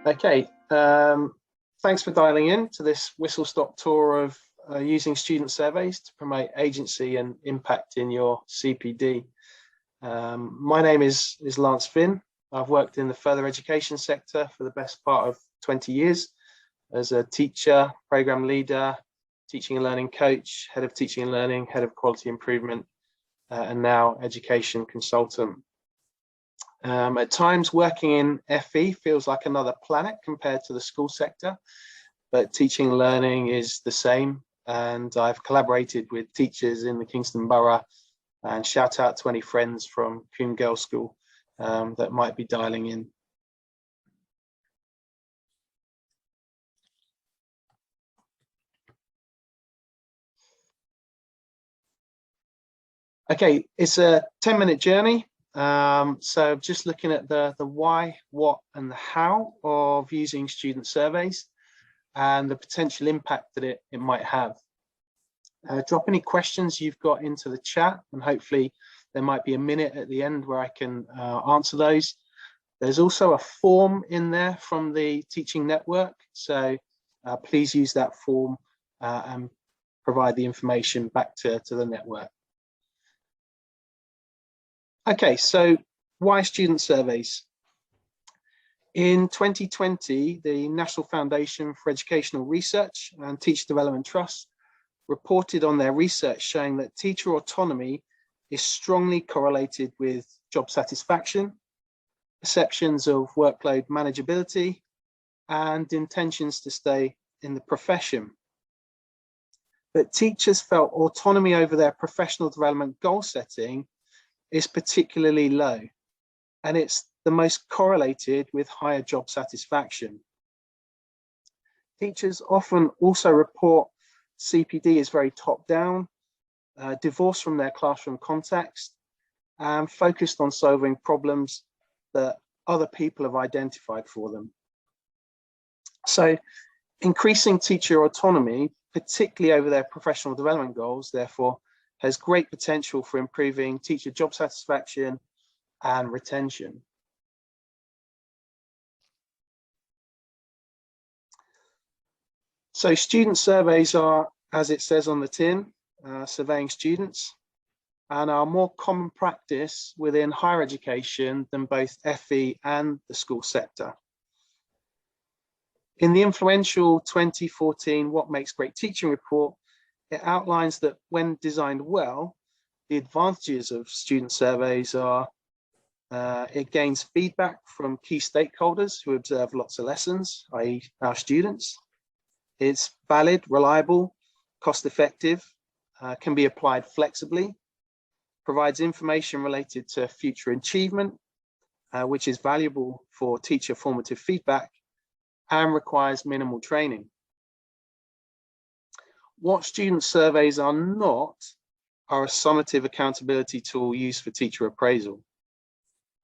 Okay, thanks for dialing in to this whistle-stop tour of using student surveys to promote agency and impact in your CPD. My name is Lance Finn. I've worked in the further education sector for the best part of 20 years as a teacher, program leader, teaching and learning coach, head of teaching and learning, head of quality improvement, and now education consultant. At times, working in FE feels like another planet compared to the school sector, but teaching and learning is the same. And I've collaborated with teachers in the Kingston Borough, and shout out to any friends from Coombe Girls School that might be dialing in. Okay, it's a 10-minute journey. So just looking at the why, what, and the how of using student surveys and the potential impact that it might have. Drop any questions you've got into the chat, and hopefully there might be a minute at the end where I can answer those. There's also a form in there from the teaching network, so please use that form and provide the information back to the network. Okay, so why student surveys? In 2020, the National Foundation for Educational Research and Teacher Development Trust reported on their research showing that teacher autonomy is strongly correlated with job satisfaction, perceptions of workload manageability, and intentions to stay in the profession. But teachers felt autonomy over their professional development goal setting is particularly low, and it's the most correlated with higher job satisfaction. Teachers often also report CPD is very top-down, divorced from their classroom context, and focused on solving problems that other people have identified for them. So increasing teacher autonomy, particularly over their professional development goals, therefore, has great potential for improving teacher job satisfaction and retention. So student surveys are, as it says on the tin, surveying students, and are more common practice within higher education than both FE and the school sector. In the influential 2014 What Makes Great Teaching report, it outlines that when designed well, the advantages of student surveys are it gains feedback from key stakeholders who observe lots of lessons, i.e. our students. It's valid, reliable, cost-effective, can be applied flexibly, provides information related to future achievement, which is valuable for teacher formative feedback, and requires minimal training. What student surveys are not are a summative accountability tool used for teacher appraisal.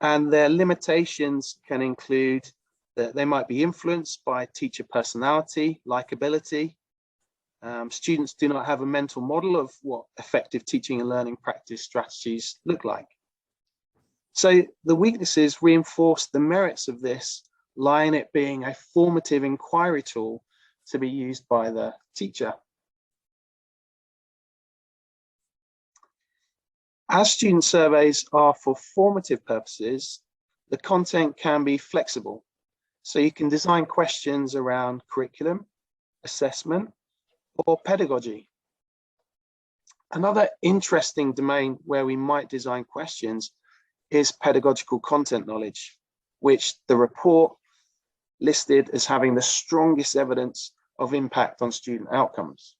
And their limitations can include that they might be influenced by teacher personality, likability. Students do not have a mental model of what effective teaching and learning practice strategies look like. So the weaknesses reinforce the merits of this, lie in it being a formative inquiry tool to be used by the teacher. As student surveys are for formative purposes, the content can be flexible. So you can design questions around curriculum, assessment, or pedagogy. Another interesting domain where we might design questions is pedagogical content knowledge, which the report listed as having the strongest evidence of impact on student outcomes.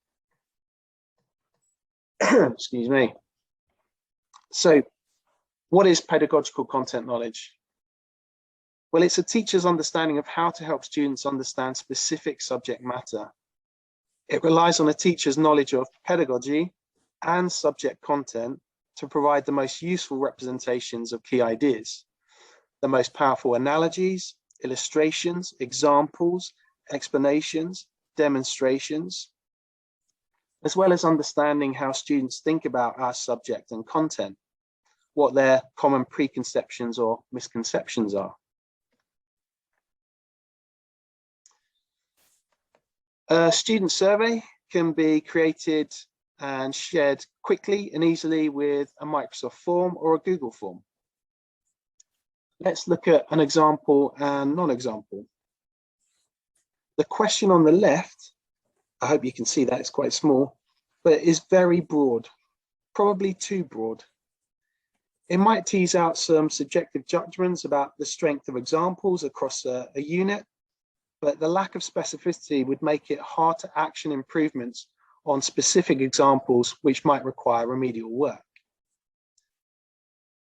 Excuse me. So what is pedagogical content knowledge? Well, it's a teacher's understanding of how to help students understand specific subject matter. It relies on a teacher's knowledge of pedagogy and subject content to provide the most useful representations of key ideas, the most powerful analogies, illustrations, examples, explanations, demonstrations, as well as understanding how students think about our subject and content, what their common preconceptions or misconceptions are. A student survey can be created and shared quickly and easily with a Microsoft form or a Google form. Let's look at an example and non-example. The question on the left, I hope you can see that, it's quite small, but it is very broad, probably too broad. It might tease out some subjective judgments about the strength of examples across a unit, but the lack of specificity would make it hard to action improvements on specific examples which might require remedial work.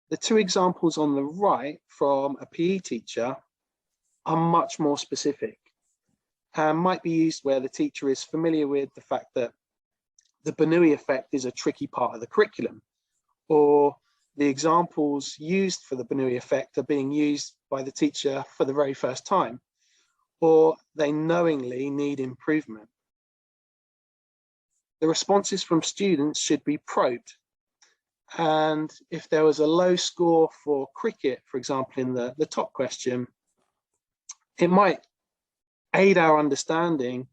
The two examples on the right from a PE teacher are much more specific and might be used where the teacher is familiar with the fact that the Bernoulli effect is a tricky part of the curriculum, or the examples used for the Bernoulli effect are being used by the teacher for the very first time, or they knowingly need improvement. The responses from students should be probed. And if there was a low score for cricket, for example, in the top question, it might aid our understanding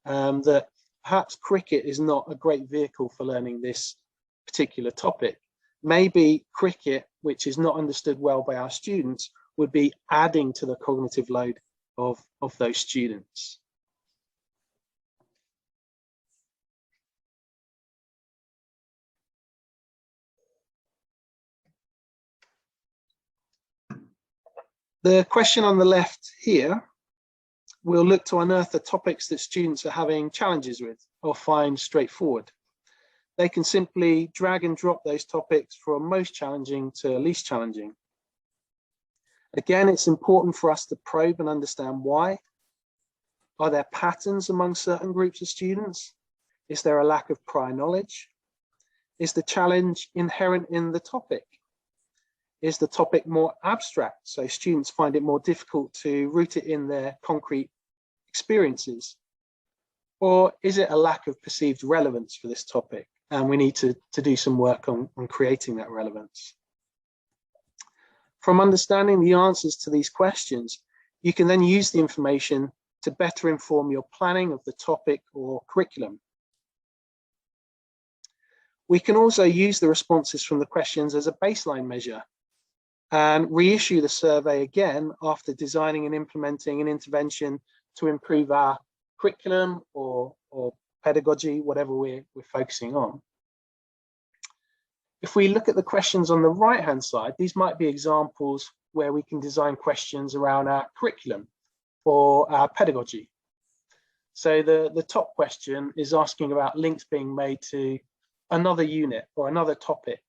that perhaps cricket is not a great vehicle for learning this particular topic. Maybe cricket, which is not understood well by our students, would be adding to the cognitive load of those students. The question on the left here will look to unearth the topics that students are having challenges with or find straightforward. They can simply drag and drop those topics from most challenging to least challenging. Again, it's important for us to probe and understand why. Are there patterns among certain groups of students? Is there a lack of prior knowledge? Is the challenge inherent in the topic? Is the topic more abstract, so students find it more difficult to root it in their concrete experiences? Or is it a lack of perceived relevance for this topic, and we need to do some work on creating that relevance? From understanding the answers to these questions, you can then use the information to better inform your planning of the topic or curriculum. We can also use the responses from the questions as a baseline measure and reissue the survey again after designing and implementing an intervention to improve our curriculum or pedagogy, whatever we're focusing on. If we look at the questions on the right-hand side, these might be examples where we can design questions around our curriculum or our pedagogy. So the top question is asking about links being made to another unit or another topic.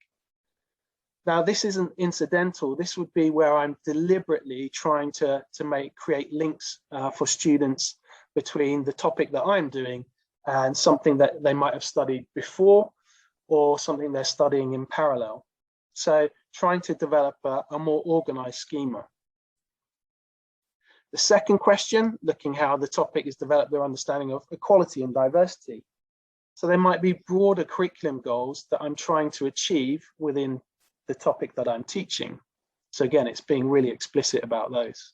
Now, this isn't incidental. This would be where I'm deliberately trying to create links for students between the topic that I'm doing and something that they might have studied before or something they're studying in parallel. So trying to develop a more organized schema. The second question, looking how the topic has developed their understanding of equality and diversity. So there might be broader curriculum goals that I'm trying to achieve within the topic that I'm teaching. So again, it's being really explicit about those.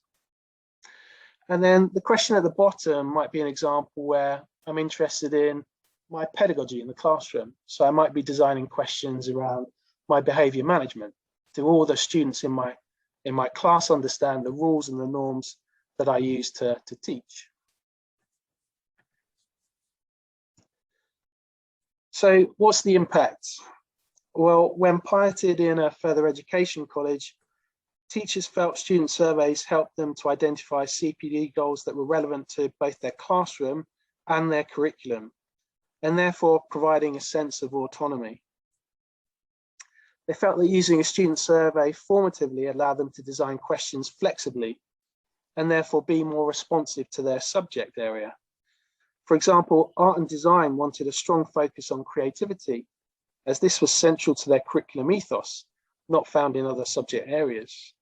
And then the question at the bottom might be an example where I'm interested in my pedagogy in the classroom. So I might be designing questions around my behavior management. Do all the students in my class understand the rules and the norms that I use to teach? So what's the impact? Well, when piloted in a further education college, teachers felt student surveys helped them to identify CPD goals that were relevant to both their classroom and their curriculum, and therefore providing a sense of autonomy. They felt that using a student survey formatively allowed them to design questions flexibly and therefore be more responsive to their subject area. For example, art and design wanted a strong focus on creativity, as this was central to their curriculum ethos, not found in other subject areas.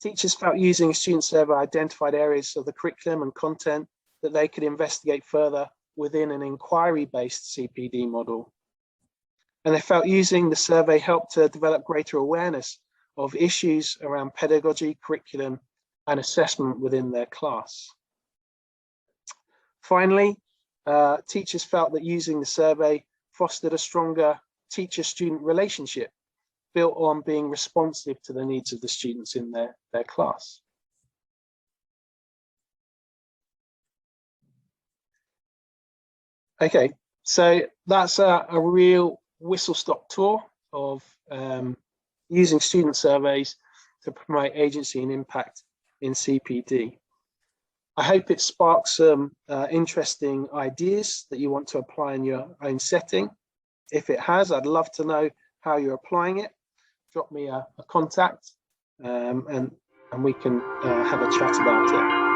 Teachers felt using a student survey identified areas of the curriculum and content that they could investigate further within an inquiry-based CPD model. And they felt using the survey helped to develop greater awareness of issues around pedagogy, curriculum, and assessment within their class. Finally, teachers felt that using the survey fostered a stronger teacher-student relationship built on being responsive to the needs of the students in their class. Okay, so that's a real whistle-stop tour of using student surveys to promote agency and impact in CPD. I hope it sparks some interesting ideas that you want to apply in your own setting. If it has, I'd love to know how you're applying it. Drop me a contact and we can have a chat about it.